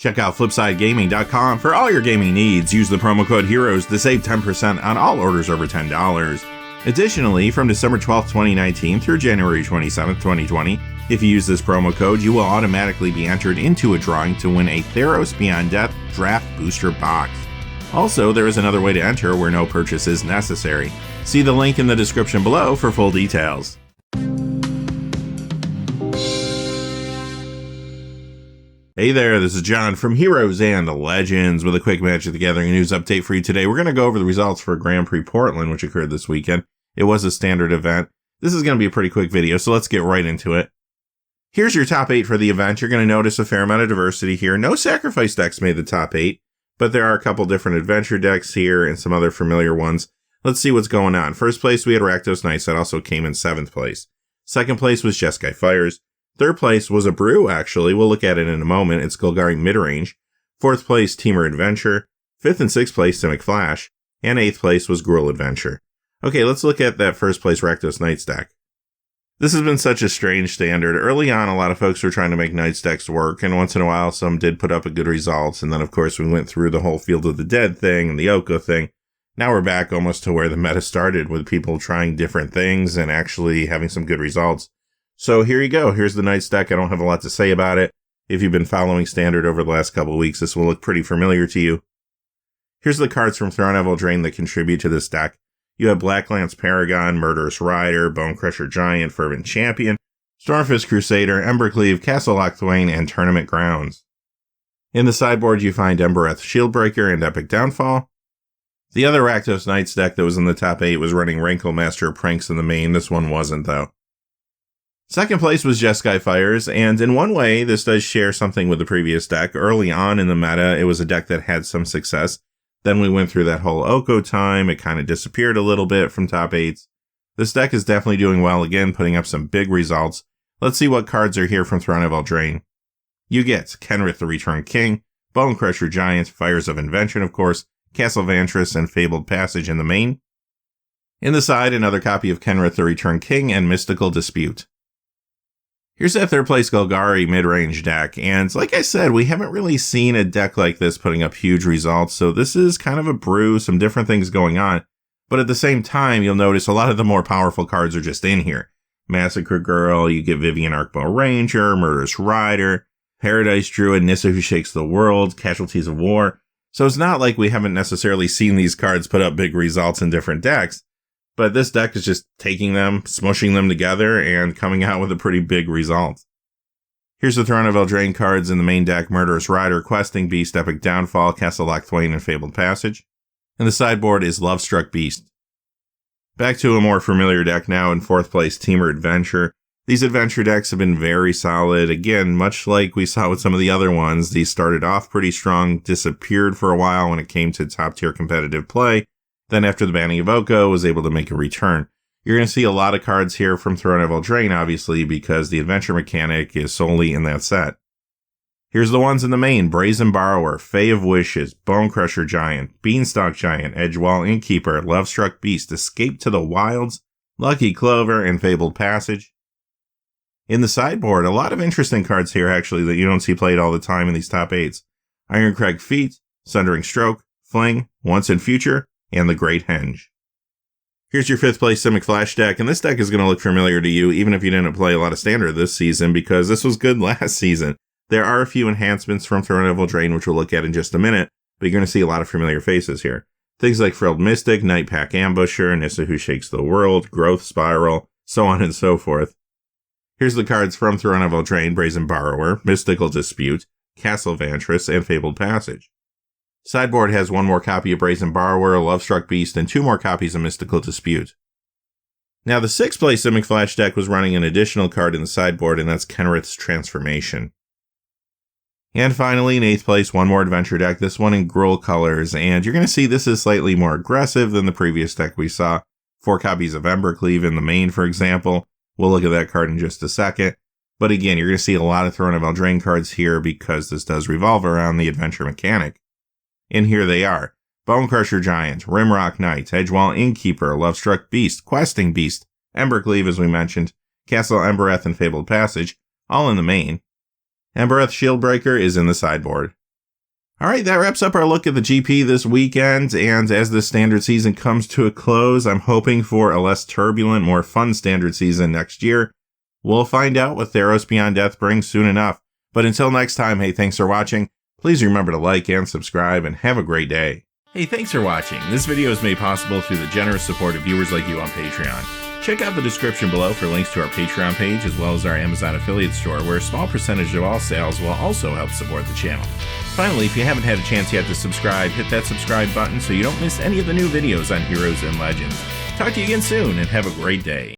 Check out FlipsideGaming.com for all your gaming needs. Use the promo code HEROES to save 10% on all orders over $10. Additionally, from December 12, 2019 through January 27, 2020, if you use this promo code, you will automatically be entered into a drawing to win a Theros Beyond Death Draft Booster Box. Also, there is another way to enter where no purchase is necessary. See the link in the description below for full details. Hey there, this is John from Heroes and Legends with a quick Magic the Gathering news update for you today. We're going to go over the results for Grand Prix Portland, which occurred this weekend. It was a standard event. This is going to be a pretty quick video, so let's get right into it. Here's your top 8 for the event. You're going to notice a fair amount of diversity here. No sacrifice decks made the top 8, but there are a couple different adventure decks here and some other familiar ones. Let's see what's going on. First place, we had Rakdos Knights that also came in 7th place. Second place was Jeskai Fires. Third place was a brew, actually. We'll look at it in a moment. It's Golgari Midrange. Fourth place, Temur Adventure. Fifth and 6th place, Simic Flash. And 8th place was Gruul Adventure. Okay, let's look at that first place Rakdos Knights deck. This has been such a strange standard. Early on, a lot of folks were trying to make Knights decks work, and once in a while, some did put up a good results. And then, of course, we went through the whole Field of the Dead thing and the Oko thing. Now we're back almost to where the meta started, with people trying different things and actually having some good results. So here you go. Here's the Knights deck. I don't have a lot to say about it. If you've been following Standard over the last couple of weeks, this will look pretty familiar to you. Here's the cards from Throne of Eldraine that contribute to this deck. You have Blacklance Paragon, Murderous Rider, Bonecrusher Giant, Fervent Champion, Stormfist Crusader, Embercleave, Castle Locthwain, and Tournament Grounds. In the sideboard, you find Embereth Shieldbreaker and Epic Downfall. The other Rakdos Knights deck that was in the top 8 was running Rankle Master Pranks in the main. This one wasn't, though. Second place was Jeskai Fires, and in one way, this does share something with the previous deck. Early on in the meta, it was a deck that had some success. Then we went through that whole Oko time. It kind of disappeared a little bit from top 8s. This deck is definitely doing well again, putting up some big results. Let's see what cards are here from Throne of Eldraine. You get Kenrith the Returned King, Bonecrusher Giant, Fires of Invention, of course, Castle Vantress, and Fabled Passage in the main. In the side, another copy of Kenrith the Returned King and Mystical Dispute. Here's that third place Golgari mid-range deck, and like I said, we haven't really seen a deck like this putting up huge results, so this is kind of a brew, some different things going on, but at the same time, you'll notice a lot of the more powerful cards are just in here. Massacre Girl, you get Vivian Arkbow Ranger, Murderous Rider, Paradise Druid, Nissa Who Shakes the World, Casualties of War, so it's not like we haven't necessarily seen these cards put up big results in different decks. But this deck is just taking them, smushing them together, and coming out with a pretty big result. Here's the Throne of Eldraine cards in the main deck: Murderous Rider, Questing Beast, Epic Downfall, Castle Locthwain, and Fabled Passage. And the sideboard is Lovestruck Beast. Back to a more familiar deck now in 4th place, Temur Adventure. These adventure decks have been very solid. Again, much like we saw with some of the other ones, these started off pretty strong, disappeared for a while when it came to top-tier competitive play. Then after the banning of Oko, was able to make a return. You're going to see a lot of cards here from Throne of Eldraine, obviously, because the adventure mechanic is solely in that set. Here's the ones in the main: Brazen Borrower, Fae of Wishes, Bonecrusher Giant, Beanstalk Giant, Edgewall Innkeeper, Lovestruck Beast, Escape to the Wilds, Lucky Clover, and Fabled Passage. In the sideboard, a lot of interesting cards here, actually, that you don't see played all the time in these top 8s. Ironcrag Feat, Sundering Stroke, Fling, Once and Future, and the Great Henge. Here's your 5th place Simic Flash deck, and this deck is going to look familiar to you even if you didn't play a lot of Standard this season, because this was good last season. There are a few enhancements from Throne of Eldraine, which we'll look at in just a minute, but you're going to see a lot of familiar faces here. Things like Frilled Mystic, Nightpack Ambusher, Nissa Who Shakes the World, Growth Spiral, so on and so forth. Here's the cards from Throne of Eldraine: Brazen Borrower, Mystical Dispute, Castle Vantress, and Fabled Passage. Sideboard has one more copy of Brazen Borrower, Lovestruck Beast, and 2 more copies of Mystical Dispute. Now, the 6th place Simic Flash deck was running an additional card in the sideboard, and that's Kenrith's Transformation. And finally, in 8th place, one more adventure deck, this one in Gruul colors, and you're going to see this is slightly more aggressive than the previous deck we saw. 4 copies of Embercleave in the main, for example. We'll look at that card in just a second. But again, you're going to see a lot of Throne of Eldraine cards here because this does revolve around the adventure mechanic. And here they are: Bonecrusher Giant, Rimrock Knight, Edgewall Innkeeper, Lovestruck Beast, Questing Beast, Embercleave, as we mentioned, Castle Embereth, and Fabled Passage, all in the main. Embereth Shieldbreaker is in the sideboard. All right, that wraps up our look at the GP this weekend, and as the standard season comes to a close, I'm hoping for a less turbulent, more fun standard season next year. We'll find out what Theros Beyond Death brings soon enough. But until next time, hey, thanks for watching. Please remember to like and subscribe, and have a great day. Hey, thanks for watching. This video is made possible through the generous support of viewers like you on Patreon. Check out the description below for links to our Patreon page, as well as our Amazon affiliate store, where a small percentage of all sales will also help support the channel. Finally, if you haven't had a chance yet to subscribe, hit that subscribe button so you don't miss any of the new videos on Heroes and Legends. Talk to you again soon, and have a great day.